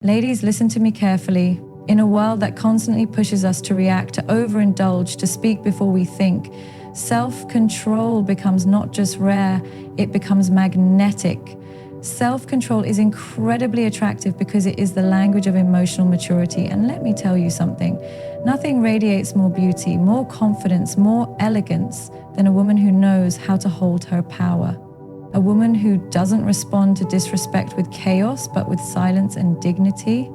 Ladies, listen to me carefully. In a world that constantly pushes us to react, to overindulge, to speak before we think, self-control becomes not just rare, it becomes magnetic. Self-control is incredibly attractive because it is the language of emotional maturity. And let me tell you something, nothing radiates more beauty, more confidence, more elegance than a woman who knows how to hold her power. A woman who doesn't respond to disrespect with chaos, but with silence and dignity.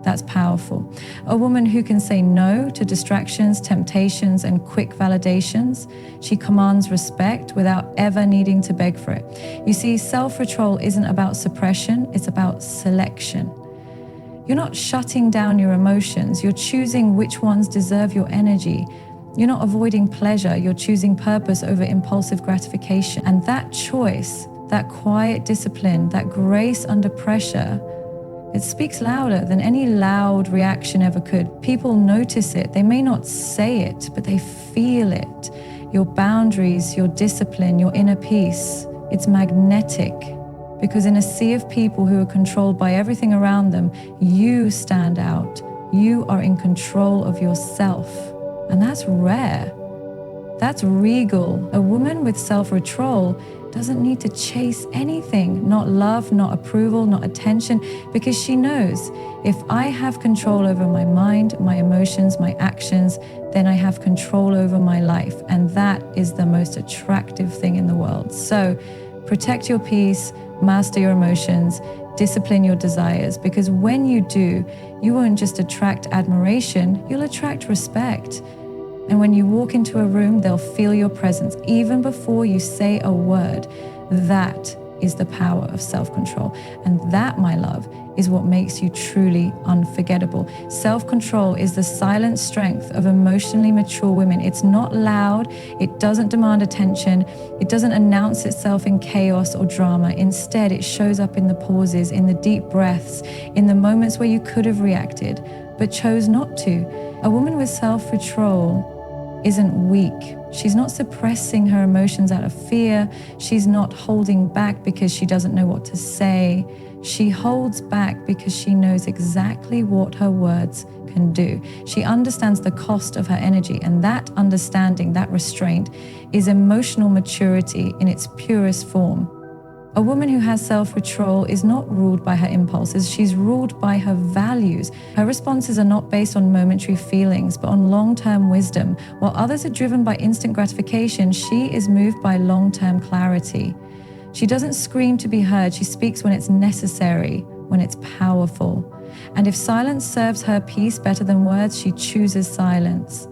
That's powerful. A woman who can say no to distractions, temptations, and quick validations. She commands respect without ever needing to beg for it. You see, self-control isn't about suppression, it's about selection. You're not shutting down your emotions, you're choosing which ones deserve your energy. You're not avoiding pleasure, you're choosing purpose over impulsive gratification. And that choice, that quiet discipline, that grace under pressure, it speaks louder than any loud reaction ever could. People notice it. They may not say it, but they feel it. Your boundaries, your discipline, your inner peace, it's magnetic. Because in a sea of people who are controlled by everything around them, you stand out. You are in control of yourself. And that's rare. That's regal. A woman with self-control doesn't need to chase anything, not love, not approval, not attention, because she knows if I have control over my mind, my emotions, my actions, then I have control over my life. And that is the most attractive thing in the world. So protect your peace, master your emotions, discipline your desires, because when you do, you won't just attract admiration, you'll attract respect. And when you walk into a room, they'll feel your presence even before you say a word. That is the power of self-control. And that, my love, is what makes you truly unforgettable. Self-control is the silent strength of emotionally mature women. It's not loud. It doesn't demand attention. It doesn't announce itself in chaos or drama. Instead, it shows up in the pauses, in the deep breaths, in the moments where you could have reacted, but chose not to. A woman with self-control isn't weak. She's not suppressing her emotions out of fear. She's not holding back because she doesn't know what to say. She holds back because she knows exactly what her words can do. She understands the cost of her energy, and that understanding, that restraint, is emotional maturity in its purest form. A woman who has self-control is not ruled by her impulses, she's ruled by her values. Her responses are not based on momentary feelings, but on long-term wisdom. While others are driven by instant gratification, she is moved by long-term clarity. She doesn't scream to be heard, she speaks when it's necessary, when it's powerful. And if silence serves her peace better than words, she chooses silence.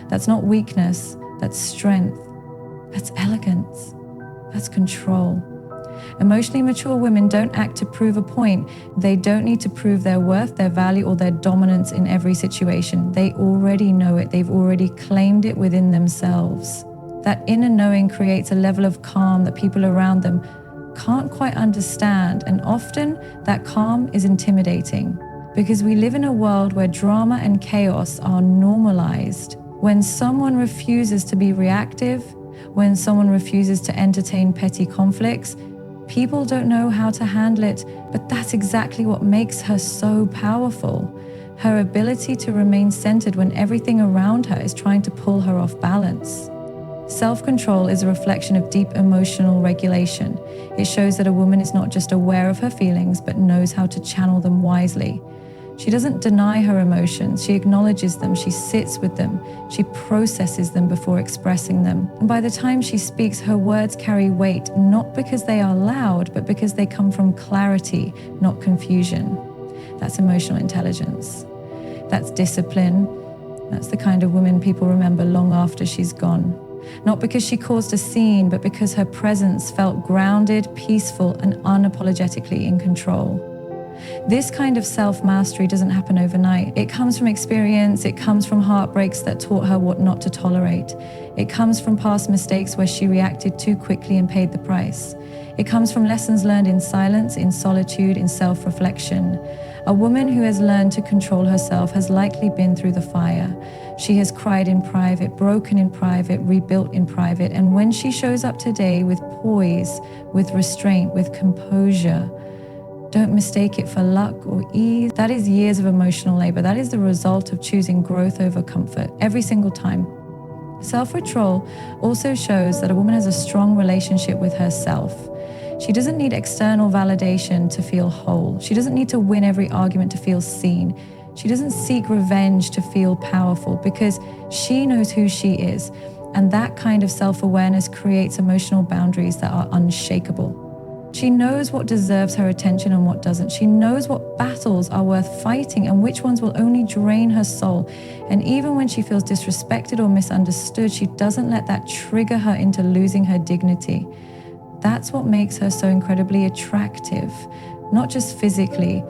That's not weakness, that's strength, that's elegance, that's control. Emotionally mature women don't act to prove a point. They don't need to prove their worth, their value, or their dominance in every situation. They already know it. They've already claimed it within themselves. That inner knowing creates a level of calm that people around them can't quite understand. And often that calm is intimidating because we live in a world where drama and chaos are normalized. When someone refuses to be reactive, when someone refuses to entertain petty conflicts, people don't know how to handle it, but that's exactly what makes her so powerful. Her ability to remain centered when everything around her is trying to pull her off balance. Self-control is a reflection of deep emotional regulation. It shows that a woman is not just aware of her feelings, but knows how to channel them wisely. She doesn't deny her emotions, she acknowledges them, she sits with them, she processes them before expressing them. And by the time she speaks, her words carry weight, not because they are loud, but because they come from clarity, not confusion. That's emotional intelligence. That's discipline. That's the kind of woman people remember long after she's gone. Not because she caused a scene, but because her presence felt grounded, peaceful, and unapologetically in control. This kind of self-mastery doesn't happen overnight. It comes from experience, it comes from heartbreaks that taught her what not to tolerate. It comes from past mistakes where she reacted too quickly and paid the price. It comes from lessons learned in silence, in solitude, in self-reflection. A woman who has learned to control herself has likely been through the fire. She has cried in private, broken in private, rebuilt in private, and when she shows up today with poise, with restraint, with composure, Don't mistake it for luck or ease. That is years of emotional labor. That is the result of choosing growth over comfort every single time. Self-control also shows that a woman has a strong relationship with herself. She doesn't need external validation to feel whole. She doesn't need to win every argument to feel seen. She doesn't seek revenge to feel powerful because she knows who she is. And that kind of self-awareness creates emotional boundaries that are unshakable. She knows what deserves her attention and what doesn't. She knows what battles are worth fighting and which ones will only drain her soul. And even when she feels disrespected or misunderstood, she doesn't let that trigger her into losing her dignity. That's what makes her so incredibly attractive, not just physically,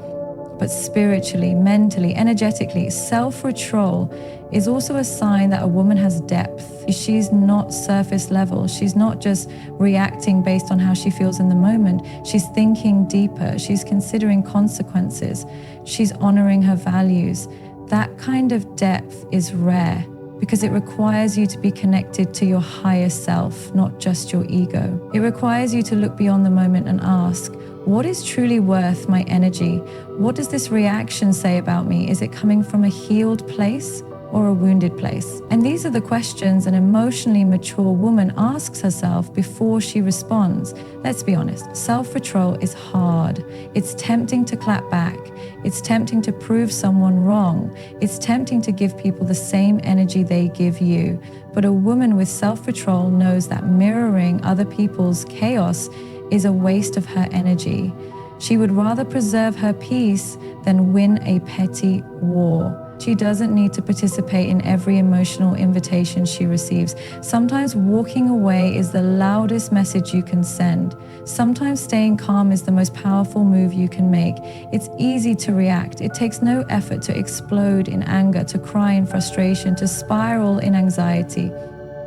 but spiritually, mentally, energetically. Self-control is also a sign that a woman has depth. She's not surface level. She's not just reacting based on how she feels in the moment. She's thinking deeper. She's considering consequences. She's honoring her values. That kind of depth is rare because it requires you to be connected to your higher self, not just your ego. It requires you to look beyond the moment and ask, what is truly worth my energy? What does this reaction say about me? Is it coming from a healed place or a wounded place? And these are the questions an emotionally mature woman asks herself before she responds. Let's be honest, self-control is hard. It's tempting to clap back. It's tempting to prove someone wrong. It's tempting to give people the same energy they give you. But a woman with self-control knows that mirroring other people's chaos is a waste of her energy. She would rather preserve her peace than win a petty war. She doesn't need to participate in every emotional invitation she receives. Sometimes walking away is the loudest message you can send. Sometimes staying calm is the most powerful move you can make. It's easy to react. It takes no effort to explode in anger, to cry in frustration, to spiral in anxiety.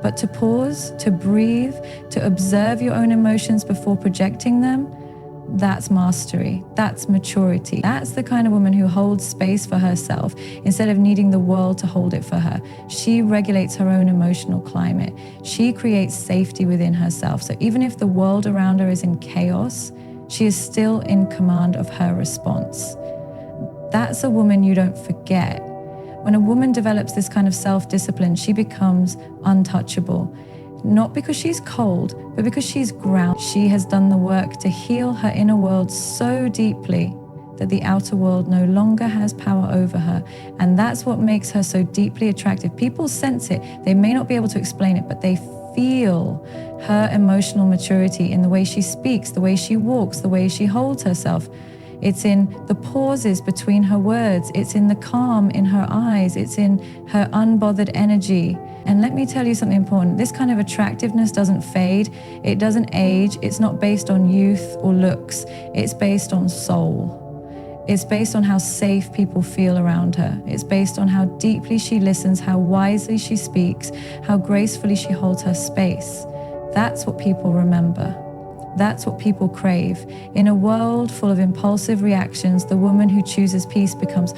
But to pause, to breathe, to observe your own emotions before projecting them, that's mastery, that's maturity. That's the kind of woman who holds space for herself instead of needing the world to hold it for her. She regulates her own emotional climate. She creates safety within herself. So even if the world around her is in chaos, she is still in command of her response. That's a woman you don't forget. When a woman develops this kind of self-discipline, she becomes untouchable. Not because she's cold, but because she's grounded. She has done the work to heal her inner world so deeply that the outer world no longer has power over her. And that's what makes her so deeply attractive. People sense it. They may not be able to explain it, but they feel her emotional maturity in the way she speaks, the way she walks, the way she holds herself. It's in the pauses between her words. It's in the calm in her eyes. It's in her unbothered energy. And let me tell you something important. This kind of attractiveness doesn't fade. It doesn't age. It's not based on youth or looks. It's based on soul. It's based on how safe people feel around her. It's based on how deeply she listens, how wisely she speaks, how gracefully she holds her space. That's what people remember. That's what people crave. In a world full of impulsive reactions, the woman who chooses peace becomes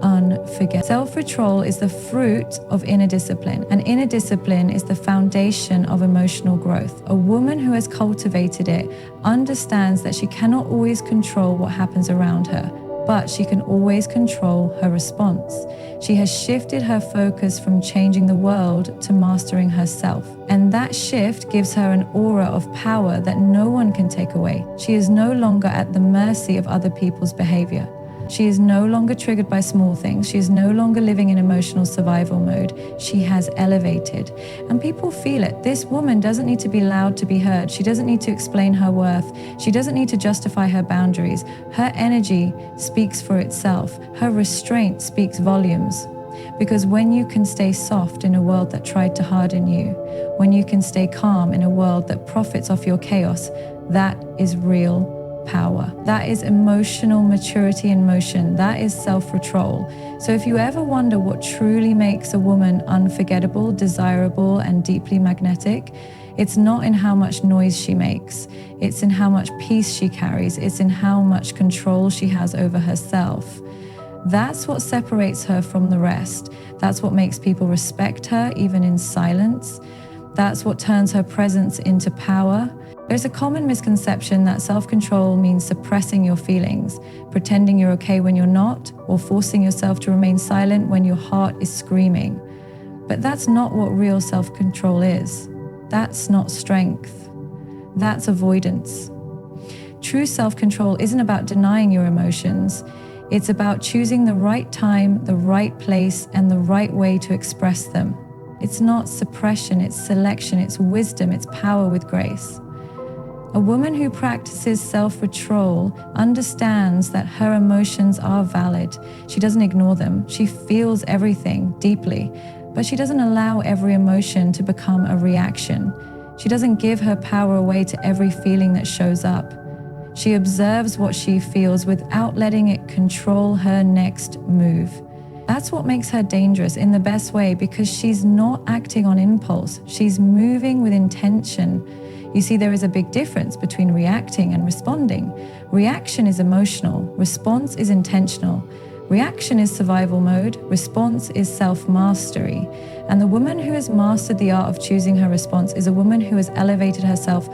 unforgettable. Self-control is the fruit of inner discipline, and inner discipline is the foundation of emotional growth. A woman who has cultivated it understands that she cannot always control what happens around her, but she can always control her response. She has shifted her focus from changing the world to mastering herself. And that shift gives her an aura of power that no one can take away. She is no longer at the mercy of other people's behavior. She is no longer triggered by small things. She is no longer living in emotional survival mode. She has elevated. And people feel it. This woman doesn't need to be loud to be heard. She doesn't need to explain her worth. She doesn't need to justify her boundaries. Her energy speaks for itself. Her restraint speaks volumes. Because when you can stay soft in a world that tried to harden you, when you can stay calm in a world that profits off your chaos, that is real power. That is emotional maturity in motion. That is self-control. So if you ever wonder what truly makes a woman unforgettable, desirable, and deeply magnetic, it's not in how much noise she makes. It's in how much peace she carries. It's in how much control she has over herself. That's what separates her from the rest. That's what makes people respect her, even in silence. That's what turns her presence into power. There's a common misconception that self-control means suppressing your feelings, pretending you're okay when you're not, or forcing yourself to remain silent when your heart is screaming. But that's not what real self-control is. That's not strength. That's avoidance. True self-control isn't about denying your emotions. It's about choosing the right time, the right place, and the right way to express them. It's not suppression, it's selection, it's wisdom, it's power with grace. A woman who practices self-control understands that her emotions are valid. She doesn't ignore them. She feels everything deeply, but she doesn't allow every emotion to become a reaction. She doesn't give her power away to every feeling that shows up. She observes what she feels without letting it control her next move. That's what makes her dangerous in the best way, because she's not acting on impulse. She's moving with intention. You see, there is a big difference between reacting and responding. Reaction is emotional. Response is intentional. Reaction is survival mode. Response is self-mastery. And the woman who has mastered the art of choosing her response is a woman who has elevated herself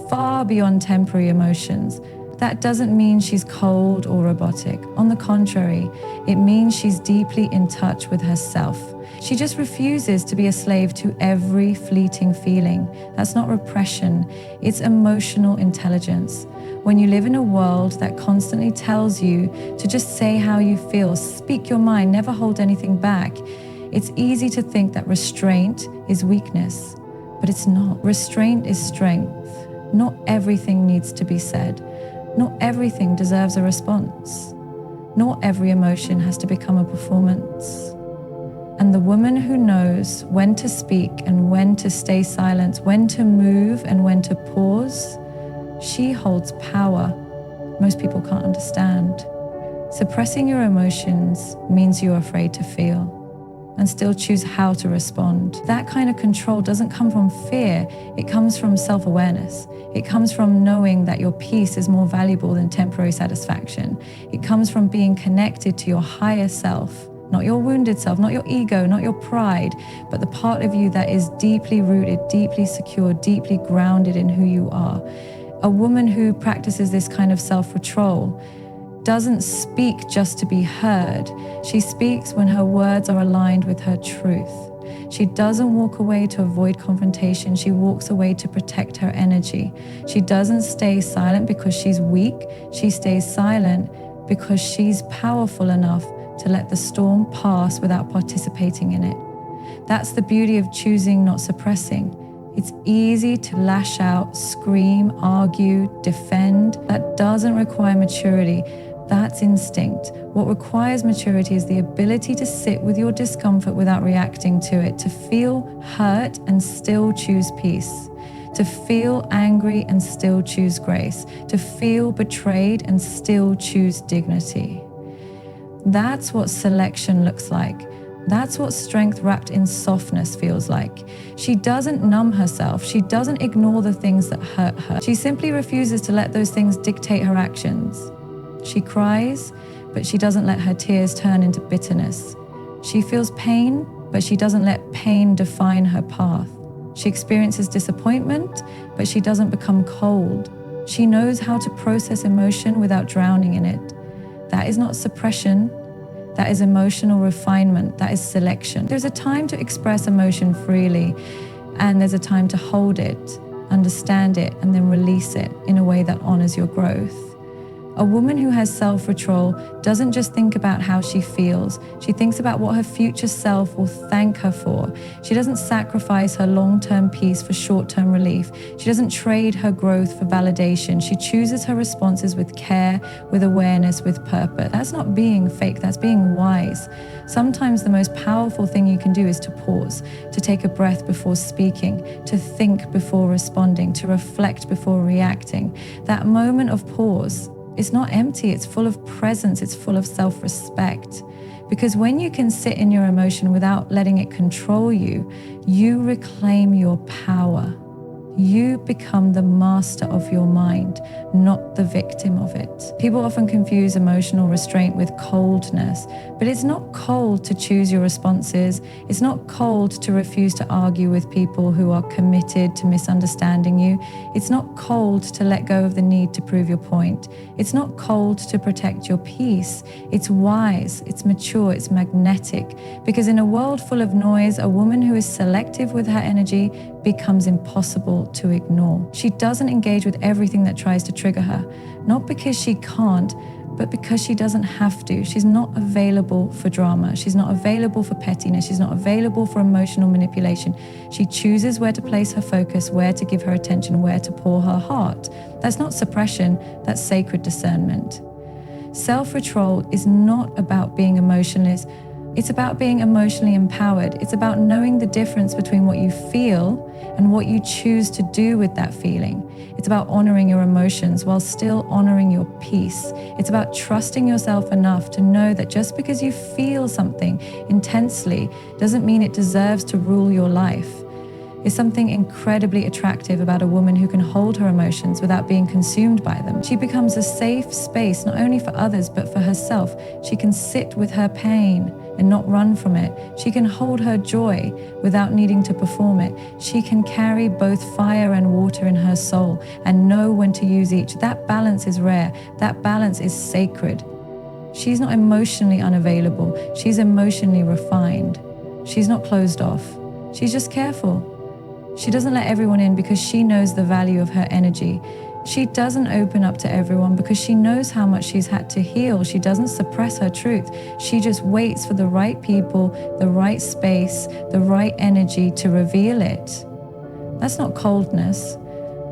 far beyond temporary emotions. That doesn't mean she's cold or robotic. On the contrary, it means she's deeply in touch with herself. She just refuses to be a slave to every fleeting feeling. That's not repression, it's emotional intelligence. When you live in a world that constantly tells you to just say how you feel, speak your mind, never hold anything back, it's easy to think that restraint is weakness, but it's not. Restraint is strength. Not everything needs to be said. Not everything deserves a response. Not every emotion has to become a performance. And the woman who knows when to speak and when to stay silent, when to move and when to pause, she holds power most people can't understand. Suppressing your emotions means you're afraid to feel and still choose how to respond. That kind of control doesn't come from fear, it comes from self-awareness. It comes from knowing that your peace is more valuable than temporary satisfaction. It comes from being connected to your higher self, not your wounded self, not your ego, not your pride, but the part of you that is deeply rooted, deeply secure, deeply grounded in who you are. A woman who practices this kind of self-control doesn't speak just to be heard. She speaks when her words are aligned with her truth. She doesn't walk away to avoid confrontation. She walks away to protect her energy. She doesn't stay silent because she's weak. She stays silent because she's powerful enough to let the storm pass without participating in it. That's the beauty of choosing, not suppressing. It's easy to lash out, scream, argue, defend. That doesn't require maturity. That's instinct. What requires maturity is the ability to sit with your discomfort without reacting to it, to feel hurt and still choose peace, to feel angry and still choose grace, to feel betrayed and still choose dignity. That's what selection looks like. That's what strength wrapped in softness feels like. She doesn't numb herself. She doesn't ignore the things that hurt her. She simply refuses to let those things dictate her actions. She cries, but she doesn't let her tears turn into bitterness. She feels pain, but she doesn't let pain define her path. She experiences disappointment, but she doesn't become cold. She knows how to process emotion without drowning in it. That is not suppression. That is emotional refinement. That is selection. There's a time to express emotion freely, and there's a time to hold it, understand it, and then release it in a way that honors your growth. A woman who has self-control doesn't just think about how she feels. She thinks about what her future self will thank her for. She doesn't sacrifice her long-term peace for short-term relief. She doesn't trade her growth for validation. She chooses her responses with care, with awareness, with purpose. That's not being fake, that's being wise. Sometimes the most powerful thing you can do is to pause, to take a breath before speaking, to think before responding, to reflect before reacting. That moment of pause, it's not empty, it's full of presence, it's full of self-respect. Because when you can sit in your emotion without letting it control you, you reclaim your power. You become the master of your mind, not the victim of it. People often confuse emotional restraint with coldness, but it's not cold to choose your responses. It's not cold to refuse to argue with people who are committed to misunderstanding you. It's not cold to let go of the need to prove your point. It's not cold to protect your peace. It's wise, it's mature, it's magnetic. Because in a world full of noise, a woman who is selective with her energy becomes impossible to ignore. She doesn't engage with everything that tries to trigger her, not because she can't, but because she doesn't have to. She's not available for drama. She's not available for pettiness. She's not available for emotional manipulation. She chooses where to place her focus, where to give her attention, where to pour her heart. That's not suppression, that's sacred discernment. Self-control is not about being emotionless. It's about being emotionally empowered. It's about knowing the difference between what you feel and what you choose to do with that feeling. It's about honoring your emotions while still honoring your peace. It's about trusting yourself enough to know that just because you feel something intensely doesn't mean it deserves to rule your life. There's something incredibly attractive about a woman who can hold her emotions without being consumed by them. She becomes a safe space, not only for others, but for herself. She can sit with her pain and not run from it. She can hold her joy without needing to perform it. She can carry both fire and water in her soul and know when to use each. That balance is rare. That balance is sacred. She's not emotionally unavailable. She's emotionally refined. She's not closed off. She's just careful. She doesn't let everyone in because she knows the value of her energy. She doesn't open up to everyone because she knows how much she's had to heal. She doesn't suppress her truth. She just waits for the right people, the right space, the right energy to reveal it. That's not coldness.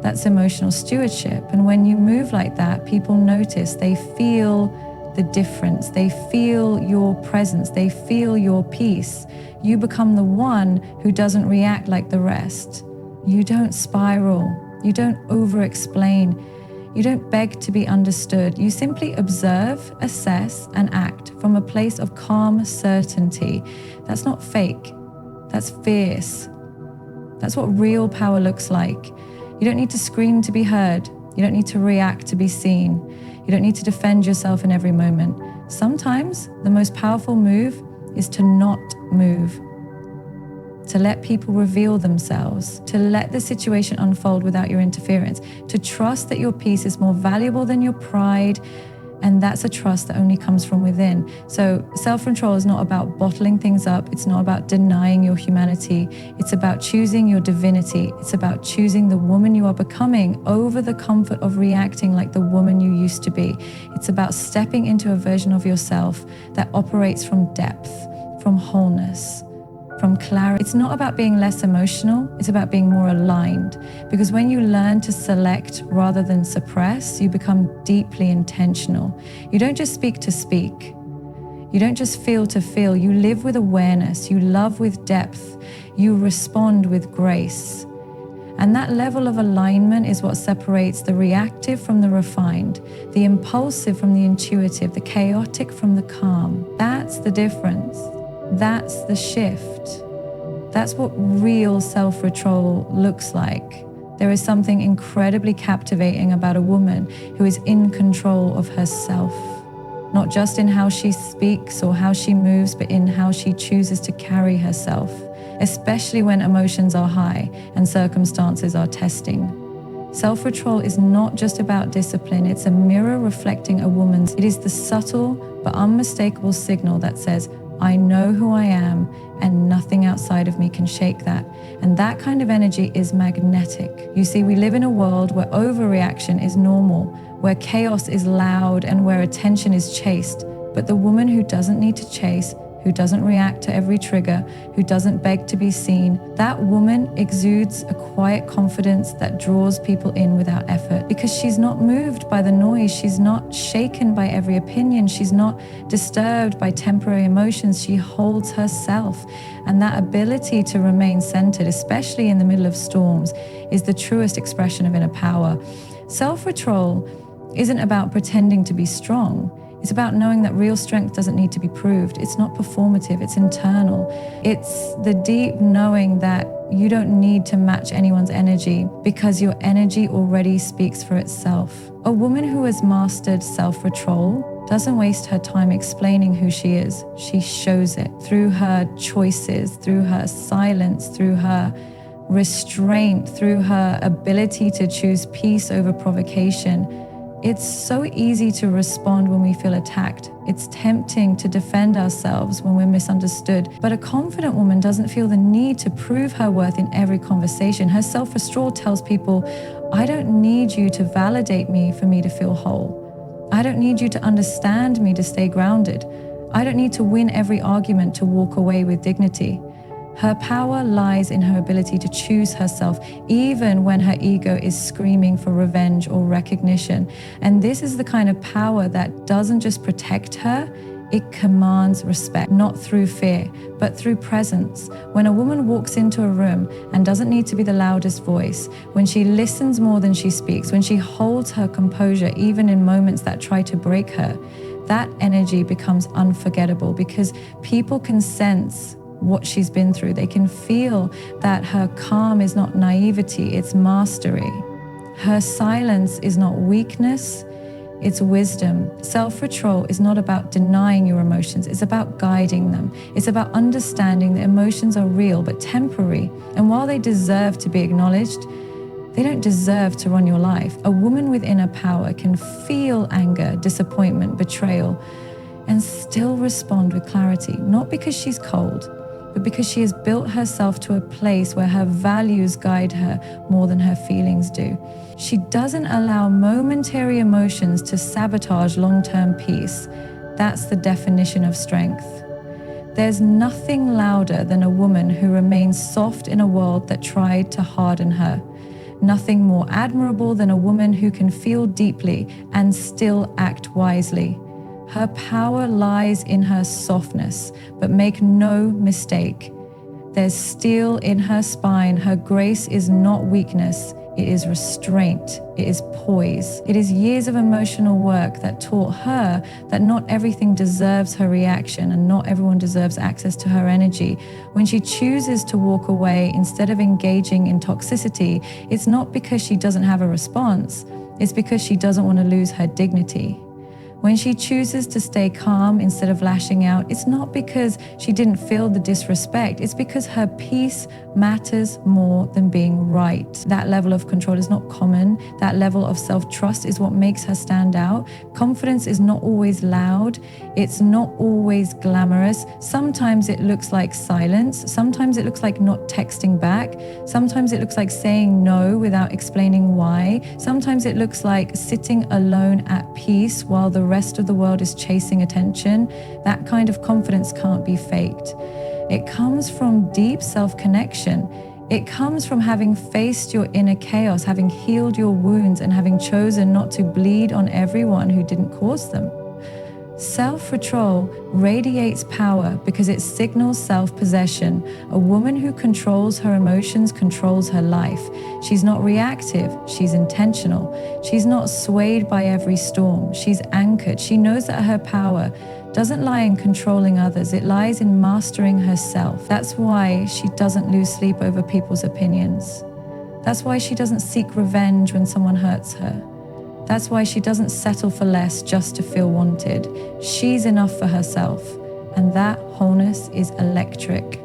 That's emotional stewardship. And when you move like that, people notice, they feel the difference. They feel your presence. They feel your peace. You become the one who doesn't react like the rest. You don't spiral. You don't over-explain. You don't beg to be understood. You simply observe, assess, and act from a place of calm certainty. That's not fake. That's fierce. That's what real power looks like. You don't need to scream to be heard. You don't need to react to be seen. You don't need to defend yourself in every moment. Sometimes the most powerful move is to not move, to let people reveal themselves, to let the situation unfold without your interference, to trust that your peace is more valuable than your pride, and that's a trust that only comes from within. So self-control is not about bottling things up. It's not about denying your humanity. It's about choosing your divinity. It's about choosing the woman you are becoming over the comfort of reacting like the woman you used to be. It's about stepping into a version of yourself that operates from depth, from wholeness, from clarity. It's not about being less emotional, it's about being more aligned. Because when you learn to select rather than suppress, you become deeply intentional. You don't just speak to speak. You don't just feel to feel. You live with awareness. You love with depth. You respond with grace. And that level of alignment is what separates the reactive from the refined, the impulsive from the intuitive, the chaotic from the calm. That's the difference. That's the shift. That's what real self-control looks like. There is something incredibly captivating about a woman who is in control of herself, not just in how she speaks or how she moves, but in how she chooses to carry herself, especially when emotions are high and circumstances are testing. Self-control is not just about discipline, it's a mirror reflecting a woman's. It is the subtle but unmistakable signal that says, I know who I am and nothing outside of me can shake that. And that kind of energy is magnetic. You see, we live in a world where overreaction is normal, where chaos is loud and where attention is chased. But the woman who doesn't need to chase, who doesn't react to every trigger, who doesn't beg to be seen, that woman exudes a quiet confidence that draws people in without effort because she's not moved by the noise. She's not shaken by every opinion. She's not disturbed by temporary emotions. She holds herself. And that ability to remain centered, especially in the middle of storms, is the truest expression of inner power. Self-control isn't about pretending to be strong. It's about knowing that real strength doesn't need to be proved. It's not performative, it's internal. It's the deep knowing that You don't need to match anyone's energy because your energy already speaks for itself. A woman who has mastered self-control doesn't waste her time explaining who she is. She shows it through her choices, through her silence, through her restraint, through her ability to choose peace over provocation. It's so easy to respond when we feel attacked. It's tempting to defend ourselves when we're misunderstood. But a confident woman doesn't feel the need to prove her worth in every conversation. Her self-control tells people, I don't need you to validate me for me to feel whole. I don't need you to understand me to stay grounded. I don't need to win every argument to walk away with dignity. Her power lies in her ability to choose herself, even when her ego is screaming for revenge or recognition. And this is the kind of power that doesn't just protect her, it commands respect, not through fear, but through presence. When a woman walks into a room and doesn't need to be the loudest voice, when she listens more than she speaks, when she holds her composure even in moments that try to break her, that energy becomes unforgettable because people can sense what she's been through. They can feel that her calm is not naivety, it's mastery. Her silence is not weakness, it's wisdom. Self-control is not about denying your emotions, it's about guiding them. It's about understanding that emotions are real but temporary. And while they deserve to be acknowledged, they don't deserve to run your life. A woman with inner power can feel anger, disappointment, betrayal, and still respond with clarity, not because she's cold, but because she has built herself to a place where her values guide her more than her feelings do. She doesn't allow momentary emotions to sabotage long-term peace. That's the definition of strength. There's nothing louder than a woman who remains soft in a world that tried to harden her. Nothing more admirable than a woman who can feel deeply and still act wisely. Her power lies in her softness, but make no mistake. There's steel in her spine. Her grace is not weakness. It is restraint. It is poise. It is years of emotional work that taught her that not everything deserves her reaction and not everyone deserves access to her energy. When she chooses to walk away instead of engaging in toxicity, it's not because she doesn't have a response. It's because she doesn't want to lose her dignity. When she chooses to stay calm instead of lashing out, it's not because she didn't feel the disrespect. It's because her peace matters more than being right. That level of control is not common. That level of self-trust is what makes her stand out. Confidence is not always loud. It's not always glamorous. Sometimes it looks like silence. Sometimes it looks like not texting back. Sometimes it looks like saying no without explaining why. Sometimes it looks like sitting alone at peace while the rest of the world is chasing attention. That kind of confidence can't be faked. It comes from deep self-connection. It comes from having faced your inner chaos, having healed your wounds, and having chosen not to bleed on everyone who didn't cause them. Self-control radiates power because it signals self-possession. A woman who controls her emotions controls her life. She's not reactive, she's intentional. She's not swayed by every storm, she's anchored. She knows that her power doesn't lie in controlling others, it lies in mastering herself. That's why she doesn't lose sleep over people's opinions. That's why she doesn't seek revenge when someone hurts her. That's why she doesn't settle for less just to feel wanted. She's enough for herself, and that wholeness is electric.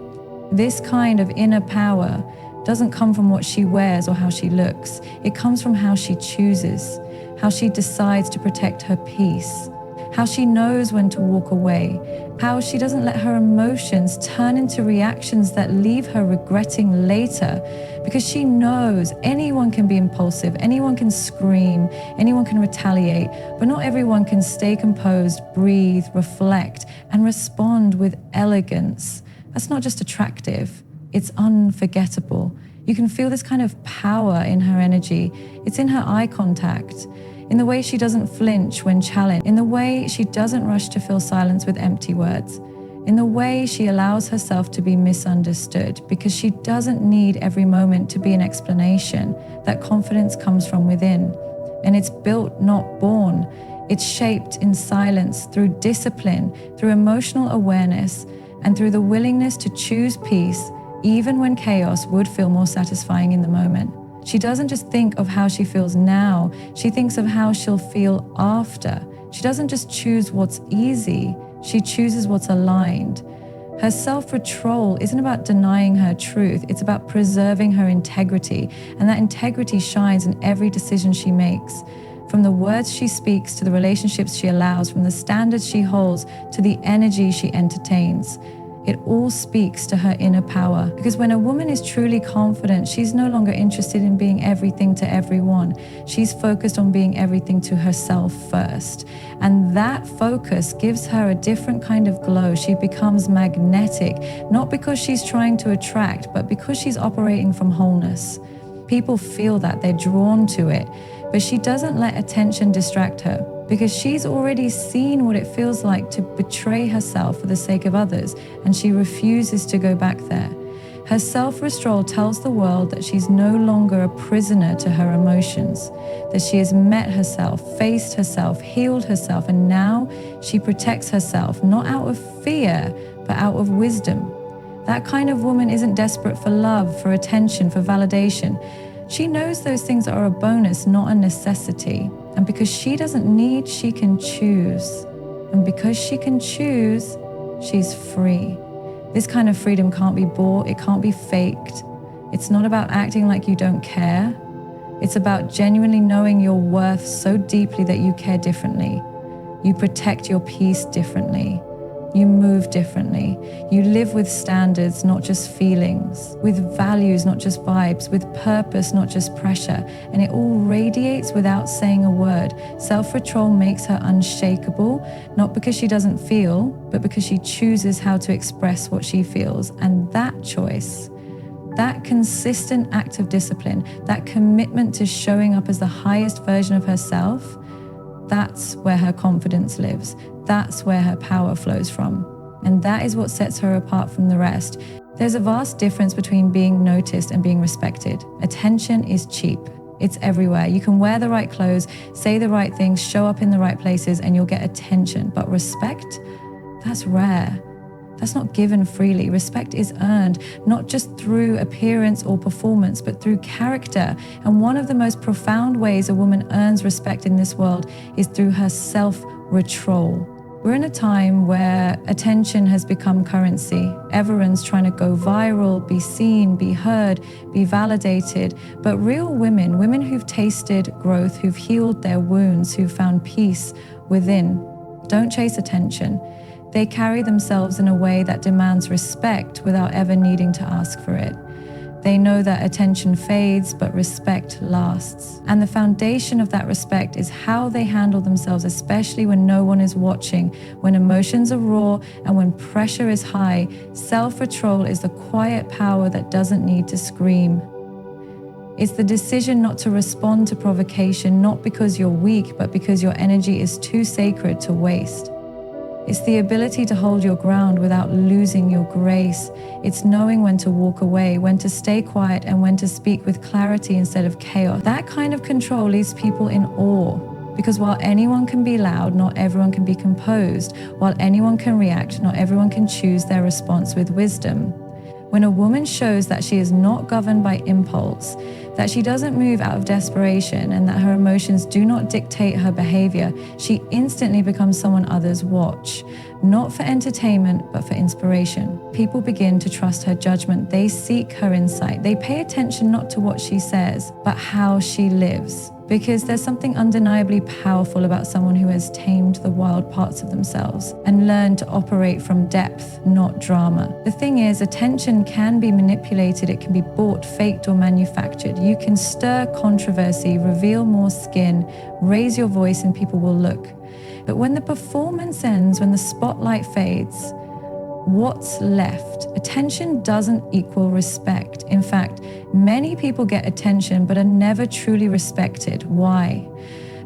This kind of inner power doesn't come from what she wears or how she looks. It comes from how she chooses, how she decides to protect her peace, how she knows when to walk away, how she doesn't let her emotions turn into reactions that leave her regretting later, because she knows anyone can be impulsive, anyone can scream, anyone can retaliate, but not everyone can stay composed, breathe, reflect, and respond with elegance. That's not just attractive, it's unforgettable. You can feel this kind of power in her energy. It's in her eye contact, in the way she doesn't flinch when challenged, in the way she doesn't rush to fill silence with empty words, in the way she allows herself to be misunderstood because she doesn't need every moment to be an explanation. That confidence comes from within, and it's built, not born. It's shaped in silence, through discipline, through emotional awareness, and through the willingness to choose peace even when chaos would feel more satisfying in the moment. She doesn't just think of how she feels now, she thinks of how she'll feel after. She doesn't just choose what's easy, she chooses what's aligned. Her self-control isn't about denying her truth, it's about preserving her integrity, and that integrity shines in every decision she makes. From the words she speaks to the relationships she allows, from the standards she holds to the energy she entertains. It all speaks to her inner power. Because when a woman is truly confident, she's no longer interested in being everything to everyone. She's focused on being everything to herself first. And that focus gives her a different kind of glow. She becomes magnetic, not because she's trying to attract, but because she's operating from wholeness. People feel that, they're drawn to it. But she doesn't let attention distract her, because she's already seen what it feels like to betray herself for the sake of others, and she refuses to go back there. Her self-control tells the world that she's no longer a prisoner to her emotions, that she has met herself, faced herself, healed herself, and now she protects herself, not out of fear, but out of wisdom. That kind of woman isn't desperate for love, for attention, for validation. She knows those things are a bonus, not a necessity. And because she doesn't need, she can choose. And because she can choose, she's free. This kind of freedom can't be bought, it can't be faked. It's not about acting like you don't care. It's about genuinely knowing your worth so deeply that you care differently. You protect your peace differently. You move differently. You live with standards, not just feelings, with values, not just vibes, with purpose, not just pressure. And it all radiates without saying a word. Self-control makes her unshakable, not because she doesn't feel, but because she chooses how to express what she feels. And that choice, that consistent act of discipline, that commitment to showing up as the highest version of herself, that's where her confidence lives. That's where her power flows from. And that is what sets her apart from the rest. There's a vast difference between being noticed and being respected. Attention is cheap. It's everywhere. You can wear the right clothes, say the right things, show up in the right places, and you'll get attention. But respect, that's rare. That's not given freely. Respect is earned, not just through appearance or performance, but through character. And one of the most profound ways a woman earns respect in this world is through her self-control. We're in a time where attention has become currency. Everyone's trying to go viral, be seen, be heard, be validated. But real women, women who've tasted growth, who've healed their wounds, who've found peace within, don't chase attention. They carry themselves in a way that demands respect without ever needing to ask for it. They know that attention fades, but respect lasts. And the foundation of that respect is how they handle themselves, especially when no one is watching, when emotions are raw, and when pressure is high. Self-control is the quiet power that doesn't need to scream. It's the decision not to respond to provocation, not because you're weak, but because your energy is too sacred to waste. It's the ability to hold your ground without losing your grace. It's knowing when to walk away, when to stay quiet, and when to speak with clarity instead of chaos. That kind of control leaves people in awe. Because while anyone can be loud, not everyone can be composed. While anyone can react, not everyone can choose their response with wisdom. When a woman shows that she is not governed by impulse, that she doesn't move out of desperation, and that her emotions do not dictate her behavior, she instantly becomes someone others watch. Not for entertainment, but for inspiration. People begin to trust her judgment. They seek her insight. They pay attention not to what she says, but how she lives. Because there's something undeniably powerful about someone who has tamed the wild parts of themselves and learned to operate from depth, not drama. The thing is, attention can be manipulated. It can be bought, faked, or manufactured. You can stir controversy, reveal more skin, raise your voice, and people will look. But when the performance ends, when the spotlight fades, what's left? Attention doesn't equal respect. In fact, many people get attention but are never truly respected. Why?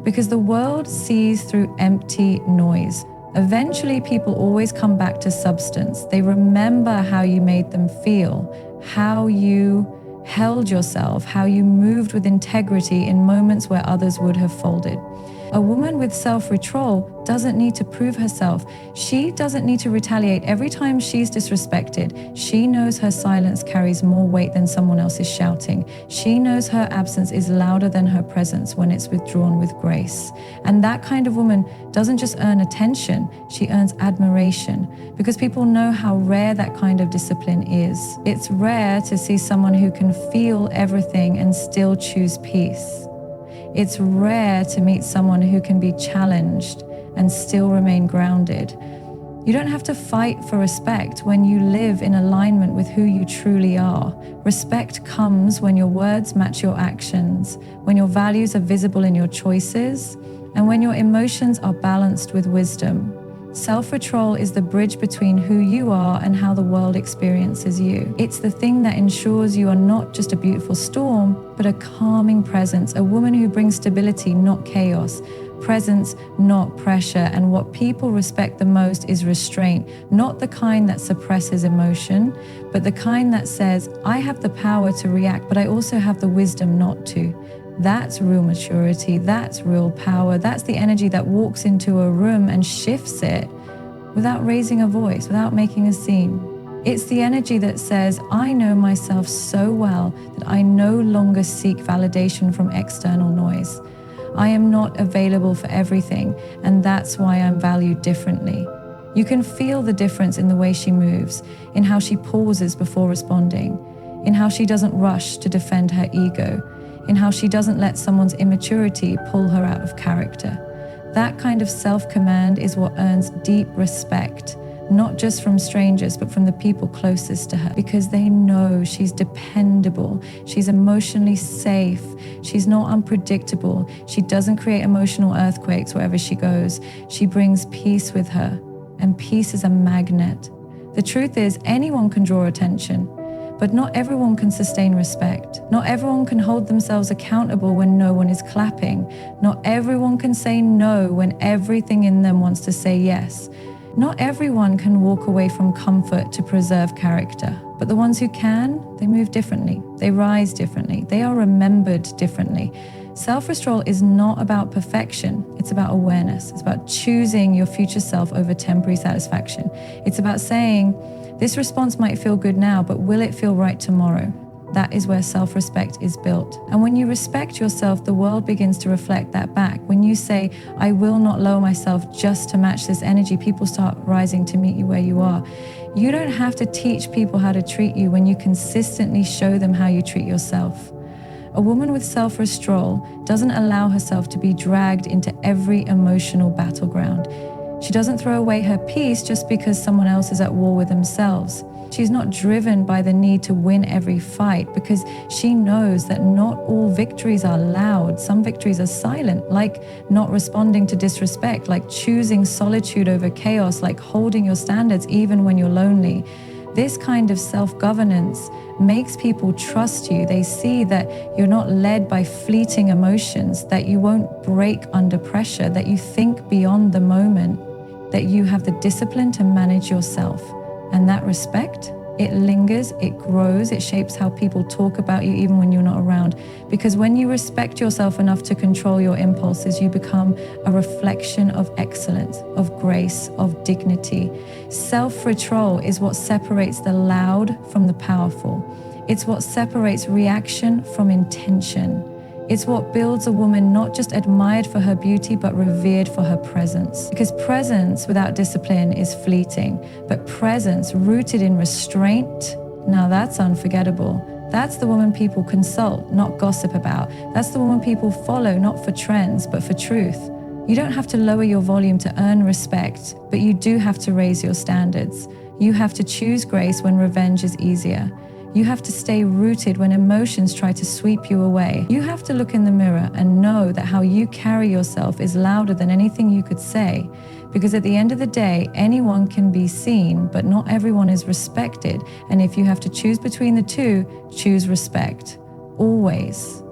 Because the world sees through empty noise. Eventually, people always come back to substance. They remember how you made them feel, how you held yourself, how you moved with integrity in moments where others would have folded. A woman with self-control doesn't need to prove herself. She doesn't need to retaliate every time she's disrespected. She knows her silence carries more weight than someone else is shouting. She knows her absence is louder than her presence when it's withdrawn with grace. And that kind of woman doesn't just earn attention, she earns admiration, because people know how rare that kind of discipline is. It's rare to see someone who can feel everything and still choose peace. It's rare to meet someone who can be challenged and still remain grounded. You don't have to fight for respect when you live in alignment with who you truly are. Respect comes when your words match your actions, when your values are visible in your choices, and when your emotions are balanced with wisdom. Self-control is the bridge between who you are and how the world experiences you. It's the thing that ensures you are not just a beautiful storm, but a calming presence, a woman who brings stability, not chaos, presence, not pressure. And what people respect the most is restraint, not the kind that suppresses emotion, but the kind that says, I have the power to react, but I also have the wisdom not to. That's real maturity, that's real power, that's the energy that walks into a room and shifts it without raising a voice, without making a scene. It's the energy that says, I know myself so well that I no longer seek validation from external noise. I am not available for everything, and that's why I'm valued differently. You can feel the difference in the way she moves, in how she pauses before responding, in how she doesn't rush to defend her ego, in how she doesn't let someone's immaturity pull her out of character. That kind of self-command is what earns deep respect, not just from strangers, but from the people closest to her, because they know she's dependable, she's emotionally safe, she's not unpredictable, she doesn't create emotional earthquakes wherever she goes. She brings peace with her, and peace is a magnet. The truth is, anyone can draw attention, but not everyone can sustain respect. Not everyone can hold themselves accountable when no one is clapping. Not everyone can say no when everything in them wants to say yes. Not everyone can walk away from comfort to preserve character. But the ones who can, they move differently. They rise differently. They are remembered differently. Self-control is not about perfection. It's about awareness. It's about choosing your future self over temporary satisfaction. It's about saying, this response might feel good now, but will it feel right tomorrow? That is where self-respect is built. And when you respect yourself, the world begins to reflect that back. When you say, I will not lower myself just to match this energy, people start rising to meet you where you are. You don't have to teach people how to treat you when you consistently show them how you treat yourself. A woman with self-control doesn't allow herself to be dragged into every emotional battleground. She doesn't throw away her peace just because someone else is at war with themselves. She's not driven by the need to win every fight because she knows that not all victories are loud. Some victories are silent, like not responding to disrespect, like choosing solitude over chaos, like holding your standards even when you're lonely. This kind of self-governance makes people trust you. They see that you're not led by fleeting emotions, that you won't break under pressure, that you think beyond the moment, that you have the discipline to manage yourself. And that respect, it lingers, it grows, it shapes how people talk about you even when you're not around. Because when you respect yourself enough to control your impulses, you become a reflection of excellence, of grace, of dignity. Self-control is what separates the loud from the powerful. It's what separates reaction from intention. It's what builds a woman not just admired for her beauty, but revered for her presence. Because presence without discipline is fleeting, but presence rooted in restraint, now that's unforgettable. That's the woman people consult, not gossip about. That's the woman people follow, not for trends, but for truth. You don't have to lower your volume to earn respect, but you do have to raise your standards. You have to choose grace when revenge is easier. You have to stay rooted when emotions try to sweep you away. You have to look in the mirror and know that how you carry yourself is louder than anything you could say. Because at the end of the day, anyone can be seen, but not everyone is respected. And if you have to choose between the two, choose respect. Always.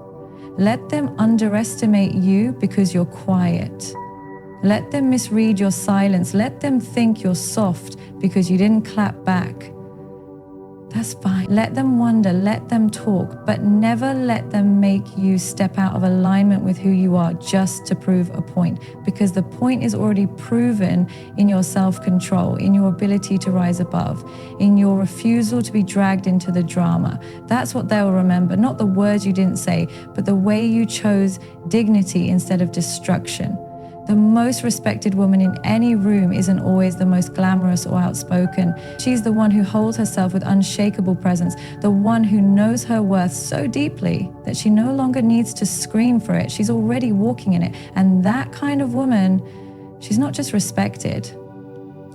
Let them underestimate you because you're quiet. Let them misread your silence. Let them think you're soft because you didn't clap back. That's fine. Let them wonder, let them talk, but never let them make you step out of alignment with who you are just to prove a point, because the point is already proven in your self-control, in your ability to rise above, in your refusal to be dragged into the drama. That's what they'll remember, not the words you didn't say, but the way you chose dignity instead of destruction. The most respected woman in any room isn't always the most glamorous or outspoken. She's the one who holds herself with unshakable presence, the one who knows her worth so deeply that she no longer needs to scream for it. She's already walking in it. And that kind of woman, she's not just respected,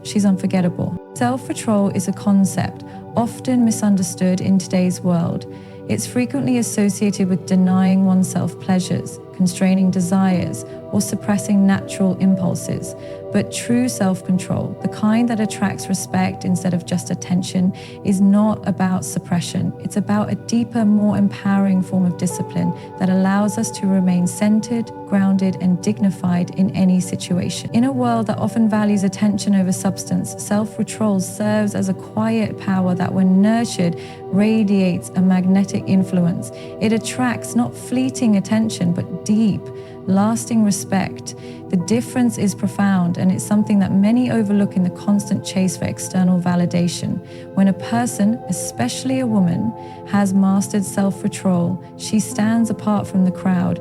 she's unforgettable. Self-control is a concept often misunderstood in today's world. It's frequently associated with denying oneself pleasures, constraining desires, or suppressing natural impulses. But true self-control, the kind that attracts respect instead of just attention, is not about suppression. It's about a deeper, more empowering form of discipline that allows us to remain centered, grounded, and dignified in any situation. In a world that often values attention over substance, self-control serves as a quiet power that, when nurtured, radiates a magnetic influence. It attracts not fleeting attention, but deep, lasting respect. The difference is profound, and it's something that many overlook in the constant chase for external validation. When a person, especially a woman, has mastered self-control, she stands apart from the crowd.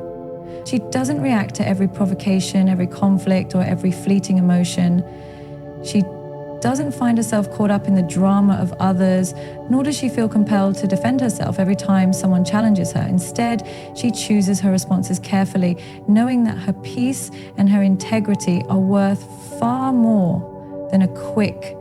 She doesn't react to every provocation, every conflict, or every fleeting emotion. She doesn't find herself caught up in the drama of others, nor does she feel compelled to defend herself every time someone challenges her. Instead, she chooses her responses carefully, knowing that her peace and her integrity are worth far more than a quick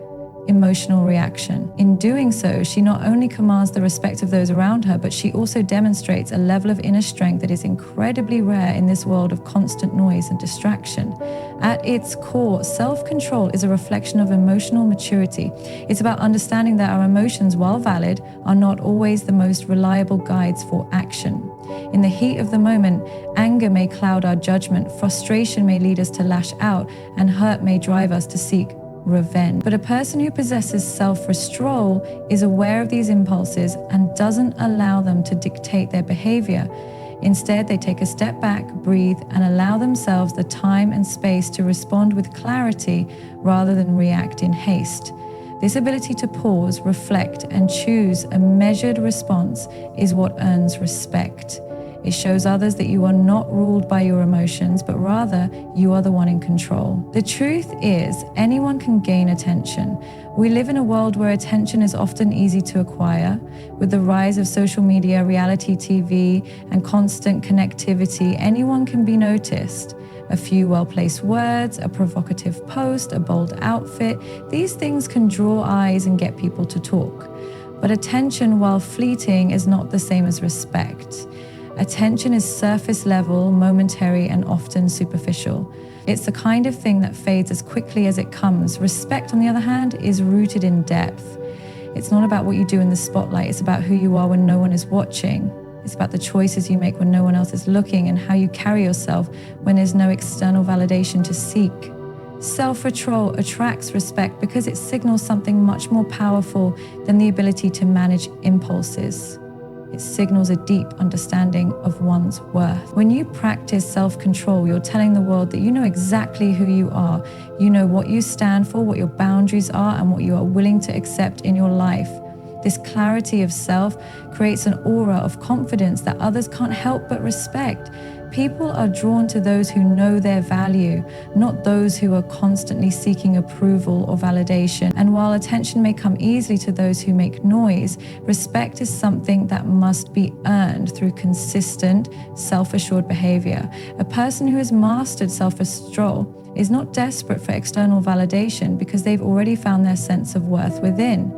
emotional reaction. In doing so, she not only commands the respect of those around her, but she also demonstrates a level of inner strength that is incredibly rare in this world of constant noise and distraction. At its core, self-control is a reflection of emotional maturity. It's about understanding that our emotions, while valid, are not always the most reliable guides for action. In the heat of the moment, anger may cloud our judgment, frustration may lead us to lash out, and hurt may drive us to seek revenge. But a person who possesses self-control is aware of these impulses and doesn't allow them to dictate their behavior. Instead, they take a step back, breathe, and allow themselves the time and space to respond with clarity rather than react in haste. This ability to pause, reflect, and choose a measured response is what earns respect. It shows others that you are not ruled by your emotions, but rather you are the one in control. The truth is, anyone can gain attention. We live in a world where attention is often easy to acquire. With the rise of social media, reality TV, and constant connectivity, anyone can be noticed. A few well-placed words, a provocative post, a bold outfit, these things can draw eyes and get people to talk. But attention, while fleeting, is not the same as respect. Attention is surface level, momentary, and often superficial. It's the kind of thing that fades as quickly as it comes. Respect, on the other hand, is rooted in depth. It's not about what you do in the spotlight. It's about who you are when no one is watching. It's about the choices you make when no one else is looking, and how you carry yourself when there's no external validation to seek. Self-control attracts respect because it signals something much more powerful than the ability to manage impulses. It signals a deep understanding of one's worth. When you practice self-control, you're telling the world that you know exactly who you are. You know what you stand for, what your boundaries are, and what you are willing to accept in your life. This clarity of self creates an aura of confidence that others can't help but respect. People are drawn to those who know their value, not those who are constantly seeking approval or validation. And while attention may come easily to those who make noise, respect is something that must be earned through consistent, self-assured behavior. A person who has mastered self-control is not desperate for external validation because they've already found their sense of worth within.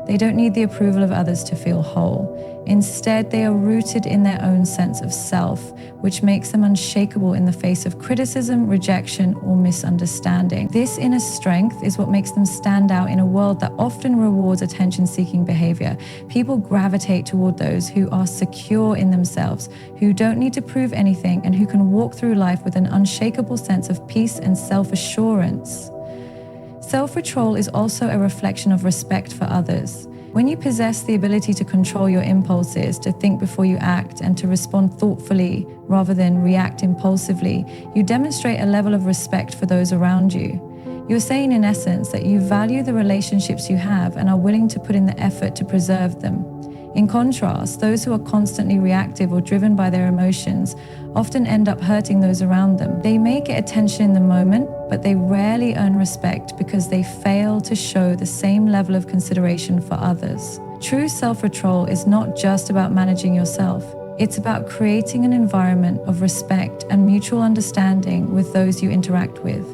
They don't need the approval of others to feel whole. Instead, they are rooted in their own sense of self, which makes them unshakable in the face of criticism, rejection, or misunderstanding. This inner strength is what makes them stand out in a world that often rewards attention-seeking behavior. People gravitate toward those who are secure in themselves, who don't need to prove anything, and who can walk through life with an unshakable sense of peace and self-assurance. Self-control is also a reflection of respect for others. When you possess the ability to control your impulses, to think before you act, and to respond thoughtfully rather than react impulsively, you demonstrate a level of respect for those around you. You're saying in essence that you value the relationships you have and are willing to put in the effort to preserve them. In contrast, those who are constantly reactive or driven by their emotions often end up hurting those around them. They may get attention in the moment, but they rarely earn respect because they fail to show the same level of consideration for others. True self-control is not just about managing yourself. It's about creating an environment of respect and mutual understanding with those you interact with.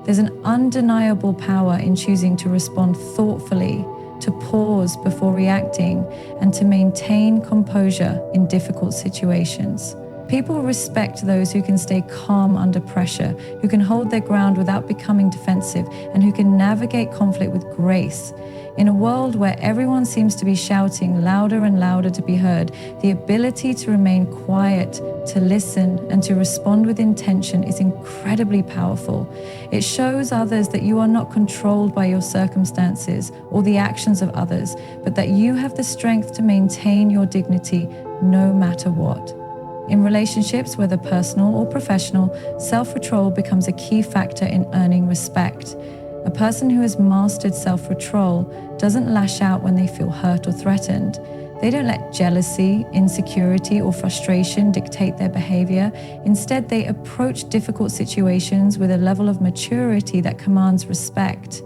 There's an undeniable power in choosing to respond thoughtfully, to pause before reacting, and to maintain composure in difficult situations. People respect those who can stay calm under pressure, who can hold their ground without becoming defensive, and who can navigate conflict with grace. In a world where everyone seems to be shouting louder and louder to be heard, the ability to remain quiet, to listen, and to respond with intention is incredibly powerful. It shows others that you are not controlled by your circumstances or the actions of others, but that you have the strength to maintain your dignity no matter what. In relationships, whether personal or professional, self-control becomes a key factor in earning respect. A person who has mastered self-control doesn't lash out when they feel hurt or threatened. They don't let jealousy, insecurity, or frustration dictate their behavior. Instead, they approach difficult situations with a level of maturity that commands respect.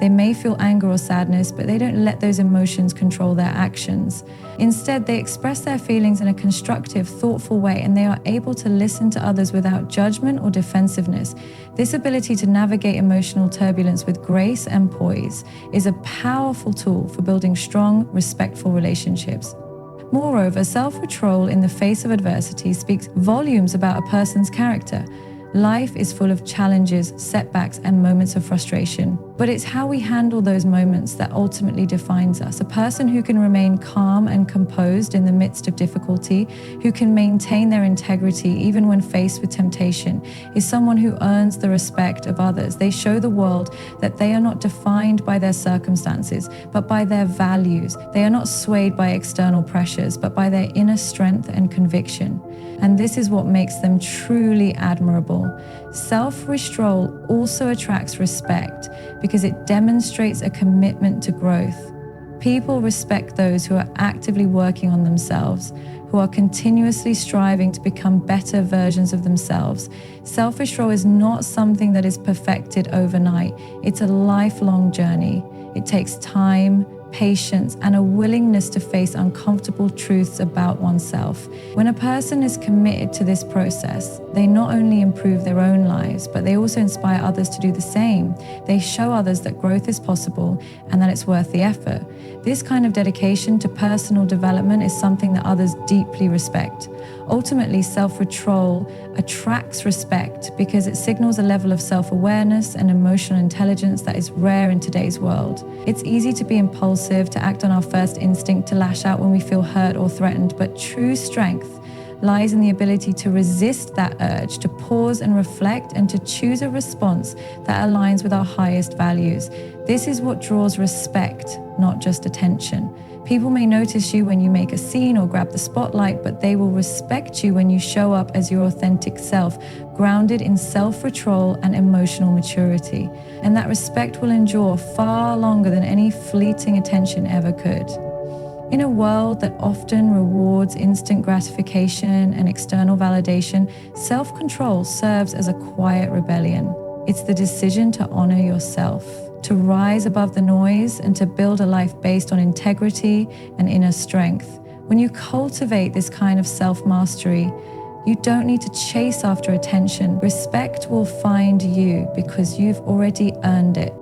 They may feel anger or sadness, but they don't let those emotions control their actions. Instead, they express their feelings in a constructive, thoughtful way, and they are able to listen to others without judgment or defensiveness. This ability to navigate emotional turbulence with grace and poise is a powerful tool for building strong, respectful relationships. Moreover, self-control in the face of adversity speaks volumes about a person's character. Life is full of challenges, setbacks, and moments of frustration. But it's how we handle those moments that ultimately defines us. A person who can remain calm and composed in the midst of difficulty, who can maintain their integrity even when faced with temptation, is someone who earns the respect of others. They show the world that they are not defined by their circumstances, but by their values. They are not swayed by external pressures, but by their inner strength and conviction. And this is what makes them truly admirable. Self-control also attracts respect because it demonstrates a commitment to growth. People respect those who are actively working on themselves, who are continuously striving to become better versions of themselves. Self-control is not something that is perfected overnight. It's a lifelong journey. It takes time, patience, and a willingness to face uncomfortable truths about oneself. When a person is committed to this process, they not only improve their own lives, but they also inspire others to do the same. They show others that growth is possible and that it's worth the effort. This kind of dedication to personal development is something that others deeply respect. Ultimately, self-control attracts respect because it signals a level of self-awareness and emotional intelligence that is rare in today's world. It's easy to be impulsive, to act on our first instinct, to lash out when we feel hurt or threatened, but true strength lies in the ability to resist that urge, to pause and reflect, and to choose a response that aligns with our highest values. This is what draws respect, not just attention. People may notice you when you make a scene or grab the spotlight, but they will respect you when you show up as your authentic self, grounded in self-control and emotional maturity. And that respect will endure far longer than any fleeting attention ever could. In a world that often rewards instant gratification and external validation, self-control serves as a quiet rebellion. It's the decision to honor yourself, to rise above the noise, and to build a life based on integrity and inner strength. When you cultivate this kind of self-mastery, you don't need to chase after attention. Respect will find you because you've already earned it.